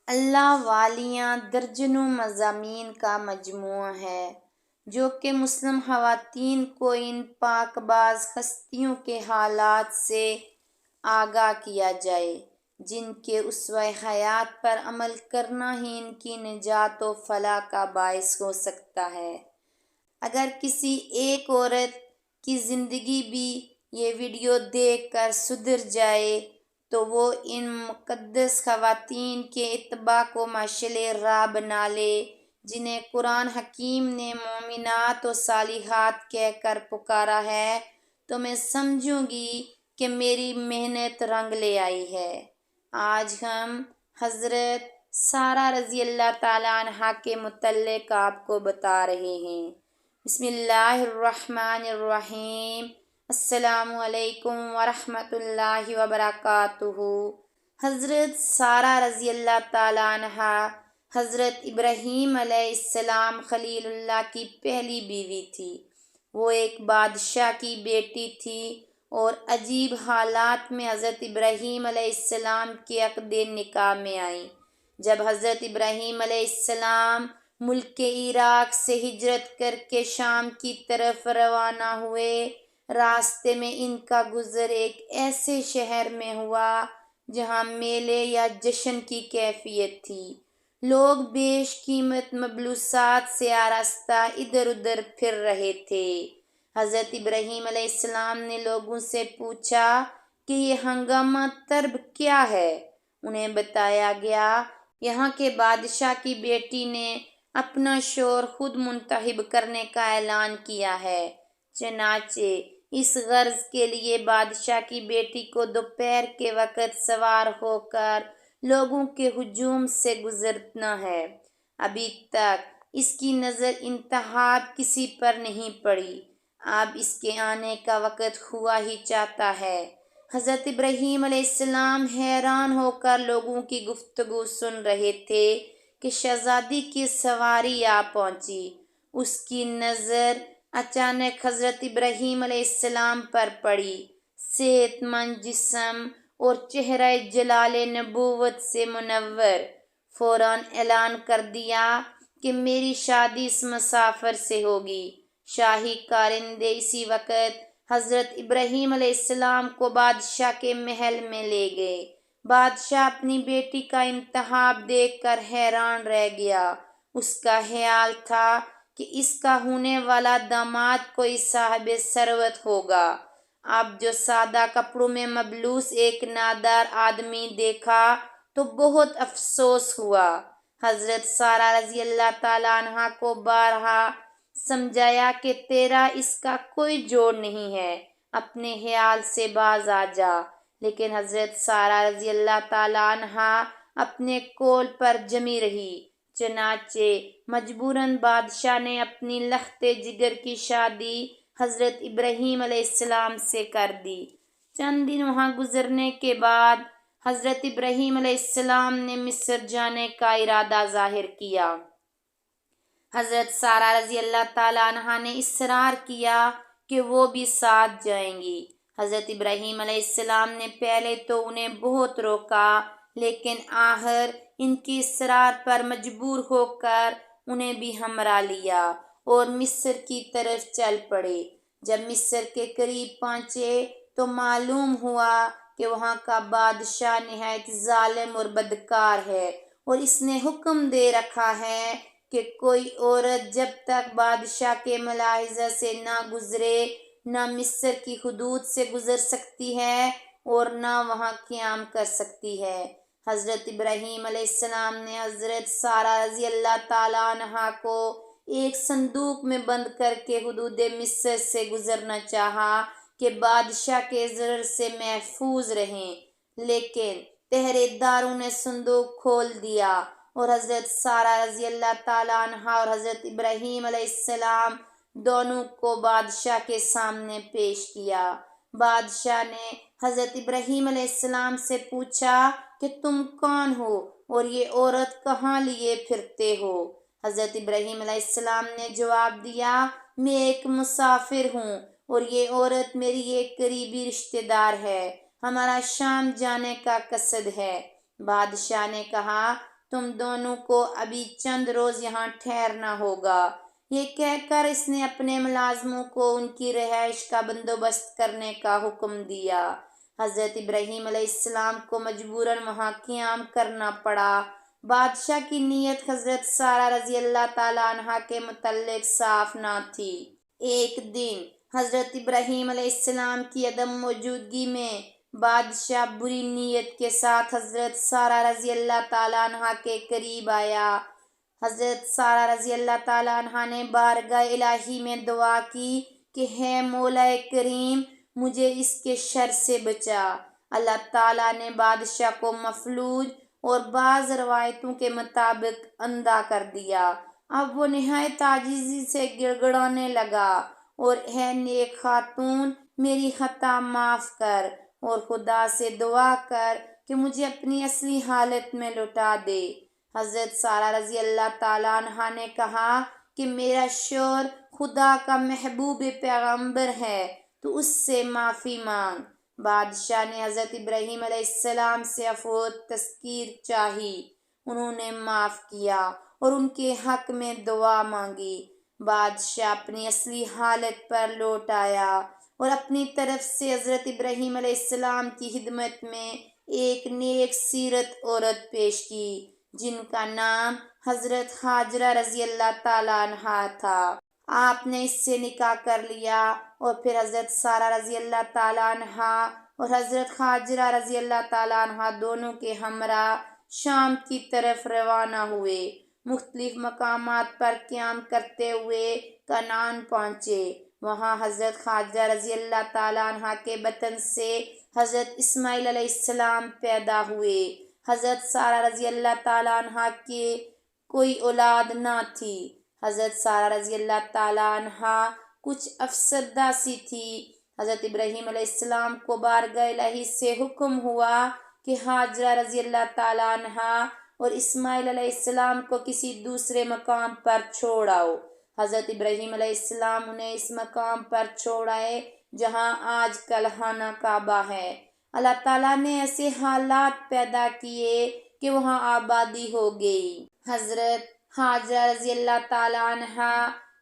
اللہ والیاں درجنوں مضامین کا مجموعہ ہے جو کہ مسلم خواتین کو ان پاک باز ہستیوں کے حالات سے آگاہ کیا جائے جن کے اسوہ حیات پر عمل کرنا ہی ان کی نجات و فلاح کا باعث ہو سکتا ہے۔ اگر کسی ایک عورت کی زندگی بھی یہ ویڈیو دیکھ کر سدھر جائے تو وہ ان مقدس خواتین کے اتباع کو مشعل راہ بنا لے جنہیں قرآن حکیم نے مومنات و صالحات کہہ کر پکارا ہے، تو میں سمجھوں گی کہ میری محنت رنگ لے آئی ہے۔ آج ہم حضرت سارہ رضی اللہ تعالیٰ عنہا کے متعلق آپ کو بتا رہے ہیں۔ بسم اللہ الرحمن الرحیم۔ السلام علیکم ورحمۃ اللہ وبرکاتہ۔ حضرت سارہ رضی اللہ تعالیٰ عنہا حضرت ابراہیم علیہ السلام خلیل اللہ کی پہلی بیوی تھی۔ وہ ایک بادشاہ کی بیٹی تھی اور عجیب حالات میں حضرت ابراہیم علیہ السلام کے عقد نکاح میں آئیں۔ جب حضرت ابراہیم علیہ السلام ملک عراق سے ہجرت کر کے شام کی طرف روانہ ہوئے، راستے میں ان کا گزر ایک ایسے شہر میں ہوا جہاں میلے یا جشن کی کیفیت تھی۔ لوگ بیش قیمت ملبوسات سے آراستہ ادھر ادھر پھر رہے تھے۔ حضرت ابراہیم علیہ السلام نے لوگوں سے پوچھا کہ یہ ہنگامہ طرب کیا ہے؟ انہیں بتایا گیا، یہاں کے بادشاہ کی بیٹی نے اپنا شوہر خود منتخب کرنے کا اعلان کیا ہے۔ چنانچہ اس غرض کے لیے بادشاہ کی بیٹی کو دوپہر کے وقت سوار ہو کر لوگوں کے ہجوم سے گزرنا ہے۔ ابھی تک اس کی نظر انتہاب کسی پر نہیں پڑی، اب اس کے آنے کا وقت ہوا ہی چاہتا ہے۔ حضرت ابراہیم علیہ السلام حیران ہو کر لوگوں کی گفتگو سن رہے تھے کہ شہزادی کی سواری آ پہنچی۔ اس کی نظر اچانک حضرت ابراہیم علیہ السلام پر پڑی۔ صحت مند جسم اور چہرہ جلال نبوت سے منور، فوراً اعلان کر دیا کہ میری شادی اس مسافر سے ہوگی۔ شاہی کارندے اسی وقت حضرت ابراہیم علیہ السلام کو بادشاہ کے محل میں لے گئے۔ بادشاہ اپنی بیٹی کا انتخاب دیکھ کر حیران رہ گیا۔ اس کا خیال تھا کہ اس کا ہونے والا داماد کوئی صاحب ثروت ہوگا۔ اب جو سادہ کپڑوں میں ملبوس ایک نادار آدمی دیکھا تو بہت افسوس ہوا۔ حضرت سارہ رضی اللہ تعالیٰ عنہا کو بارہا سمجھایا کہ تیرا اس کا کوئی جوڑ نہیں ہے، اپنے خیال سے باز آ جا، لیکن حضرت سارہ رضی اللہ تعالیٰ عنہا اپنے قول پر جمی رہی۔ چنانچہ مجبوراً بادشاہ نے اپنی لخت جگر کی شادی حضرت ابراہیم علیہ السلام سے کر دی۔ چند دن وہاں گزرنے کے بعد حضرت ابراہیم علیہ السلام نے مصر جانے کا ارادہ ظاہر کیا۔ حضرت سارہ رضی اللہ تعالیٰ عنہا نے اصرار کیا کہ وہ بھی ساتھ جائیں گی۔ حضرت ابراہیم علیہ السلام نے پہلے تو انہیں بہت روکا، لیکن آخر ان کی اصرار پر مجبور ہو کر انہیں بھی ہمراہ لیا اور مصر کی طرف چل پڑے۔ جب مصر کے قریب پہنچے تو معلوم ہوا کہ وہاں کا بادشاہ نہایت ظالم اور بدکار ہے اور اس نے حکم دے رکھا ہے کہ کوئی عورت جب تک بادشاہ کے ملاحظہ سے نہ گزرے نہ مصر کی حدود سے گزر سکتی ہے اور نہ وہاں قیام کر سکتی ہے۔ حضرت ابراہیم علیہ السلام نے حضرت سارہ رضی اللہ تعالیٰ عنہا کو ایک صندوق میں بند کر کے حدود مصر سے گزرنا چاہا کہ بادشاہ کے ضرر سے محفوظ رہیں، لیکن پہرے داروں نے صندوق کھول دیا اور حضرت سارہ رضی اللہ تعالیٰ عنہا اور حضرت ابراہیم علیہ السلام دونوں کو بادشاہ کے سامنے پیش کیا۔ بادشاہ نے حضرت ابراہیم علیہ السلام سے پوچھا کہ تم کون ہو اور یہ عورت کہاں لیے پھرتے ہو؟ حضرت ابراہیم علیہ السلام نے جواب دیا، میں ایک مسافر ہوں اور یہ عورت میری ایک قریبی رشتہ دار ہے، ہمارا شام جانے کا قصد ہے۔ بادشاہ نے کہا، تم دونوں کو ابھی چند روز یہاں ٹھہرنا ہوگا۔ یہ کہہ کر اس نے اپنے ملازموں کو ان کی رہائش کا بندوبست کرنے کا حکم دیا۔ حضرت ابراہیم علیہ السلام کو مجبوراً وہاں قیام کرنا پڑا۔ بادشاہ کی نیت حضرت سارہ رضی اللہ تعالیٰ عنہا کے متعلق صاف نہ تھی۔ ایک دن حضرت ابراہیم علیہ السلام کی عدم موجودگی میں بادشاہ بری نیت کے ساتھ حضرت سارہ رضی اللہ تعالیٰ عنہا کے قریب آیا۔ حضرت سارہ رضی اللہ تعالیٰ عنہا نے بارگاہ الہی میں دعا کی کہ ہے مولا کریم، مجھے اس کے شر سے بچا۔ اللہ تعالیٰ نے بادشاہ کو مفلوج اور بعض روایتوں کے مطابق اندھا کر دیا۔ اب وہ نہایت عاجزی سے گڑ گڑانے لگا اور اے نیک خاتون، میری خطا معاف کر اور خدا سے دعا کر کہ مجھے اپنی اصلی حالت میں لوٹا دے۔ حضرت سارہ رضی اللہ تعالیٰ عنہا نے کہا کہ میرا شوہر خدا کا محبوب پیغمبر ہے، تو اس سے معافی مانگ۔ بادشاہ نے حضرت ابراہیم علیہ السلام سے عفو و تذکیر چاہی۔ انہوں نے معاف کیا اور ان کے حق میں دعا مانگی۔ بادشاہ اپنی اصلی حالت پر لوٹ آیا اور اپنی طرف سے حضرت ابراہیم علیہ السلام کی خدمت میں ایک نیک سیرت عورت پیش کی، جن کا نام حضرت ہاجرہ رضی اللہ تعالیٰ عنہا تھا۔ آپ نے اس سے نکاح کر لیا اور پھر حضرت سارہ رضی اللہ تعالیٰ عنہا اور حضرت ہاجرہ رضی اللہ تعالیٰ عنہا دونوں کے ہمراہ شام کی طرف روانہ ہوئے۔ مختلف مقامات پر قیام کرتے ہوئے کنعان پہنچے۔ وہاں حضرت ہاجرہ رضی اللہ تعالیٰ عنہا کے بطن سے حضرت اسماعیل علیہ السلام پیدا ہوئے۔ حضرت سارہ رضی اللہ تعالیٰ عنہا کے کوئی اولاد نہ تھی۔ حضرت سارہ رضی اللہ تعالیٰ عنہا کچھ افسردہ سی تھی۔ حضرت ابراہیم علیہ السلام کو بارگاہ الہی سے حکم ہوا کہ ہاجرہ رضی اللہ تعالیٰ عنہا اور اسماعیل علیہ السلام کو کسی دوسرے مقام پر چھوڑ آؤ۔ حضرت ابراہیم علیہ السلام انہیں اس مقام پر چھوڑ آئے جہاں آج کل خانہ کعبہ ہے۔ اللہ تعالیٰ نے ایسے حالات پیدا کیے کہ وہاں آبادی ہو گئی۔ حضرت ہاجرہ رضی اللہ تعالیٰ عنہا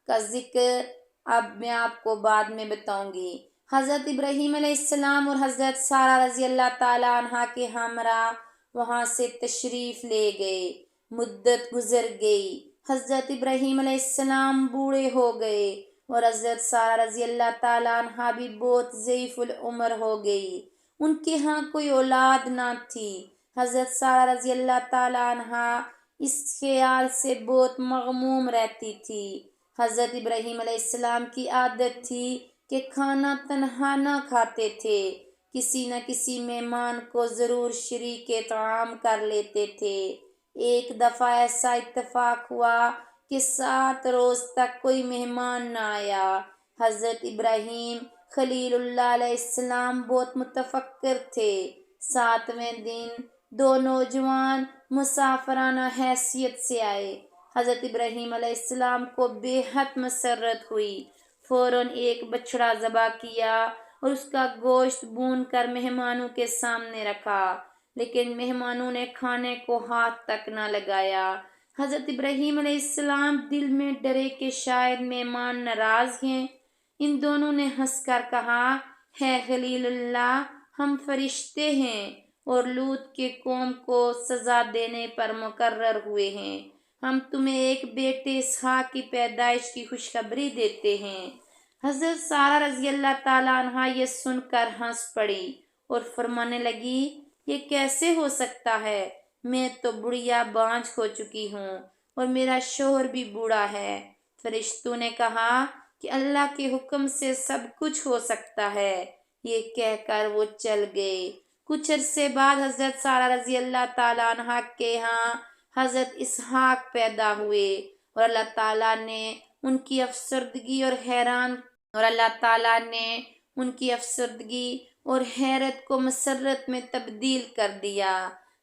کا ذکر اب میں آپ کو بعد میں بتاؤں گی۔ حضرت ابراہیم علیہ السلام اور حضرت سارہ رضی اللہ تعالیٰ عنہا کے ہمراہ وہاں سے تشریف لے گئے۔ مدت گزر گئی، حضرت ابراہیم علیہ السلام بوڑھے ہو گئے اور حضرت سارہ رضی اللہ تعالیٰ عنہا بھی بہت ضعیف العمر ہو گئی۔ ان کے ہاں کوئی اولاد نہ تھی۔ حضرت سارہ رضی اللہ تعالیٰ عنہا اس خیال سے بہت مغموم رہتی تھی۔ حضرت ابراہیم علیہ السلام کی عادت تھی کہ کھانا تنہا نہ کھاتے تھے، کسی نہ کسی مہمان کو ضرور شریک طعام کر لیتے تھے۔ ایک دفعہ ایسا اتفاق ہوا کہ 7 روز تک کوئی مہمان نہ آیا۔ حضرت ابراہیم خلیل اللہ علیہ السلام بہت متفکر تھے۔ 7ویں دن 2 نوجوان مسافرانہ حیثیت سے آئے۔ حضرت ابراہیم علیہ السلام کو بے حد مسرت ہوئی۔ فوراً ایک بچڑا ذبح کیا اور اس کا گوشت بھون کر مہمانوں کے سامنے رکھا، لیکن مہمانوں نے کھانے کو ہاتھ تک نہ لگایا۔ حضرت ابراہیم علیہ السلام دل میں ڈرے کہ شاید مہمان ناراض ہیں۔ ان دونوں نے ہنس کر کہا، ہے خلیل اللہ، ہم فرشتے ہیں اور لوط کے قوم کو سزا دینے پر مقرر ہوئے ہیں۔ ہم تمہیں ایک بیٹے اسحاق کی پیدائش کی خوشخبری دیتے ہیں۔ حضرت سارہ رضی اللہ تعالیٰ عنہا یہ سن کر ہنس پڑی اور فرمانے لگی، یہ کیسے ہو سکتا ہے؟ میں تو بڑھیا بانجھ ہو چکی ہوں اور میرا شوہر بھی بوڑھا ہے۔ فرشتوں نے کہا کہ اللہ کے حکم سے سب کچھ ہو سکتا ہے۔ یہ کہہ کر وہ چل گئے۔ کچھ عرصے بعد حضرت سارہ رضی اللہ تعالیٰ عنہا کے ہاں حضرت اسحاق پیدا ہوئے اور اللہ تعالیٰ نے ان کی افسردگی اور حیرت کو مسرت میں تبدیل کر دیا۔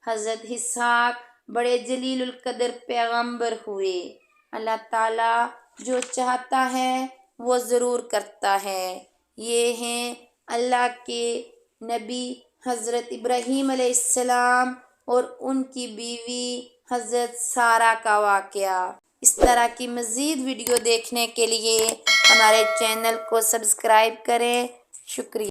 حضرت اسحاق بڑے جلیل القدر پیغمبر ہوئے۔ اللہ تعالیٰ جو چاہتا ہے وہ ضرور کرتا ہے۔ یہ ہیں اللہ کے نبی حضرت ابراہیم علیہ السلام اور ان کی بیوی حضرت سارہ کا واقعہ۔ اس طرح کی مزید ویڈیو دیکھنے کے لیے ہمارے چینل کو سبسکرائب کریں۔ شکریہ۔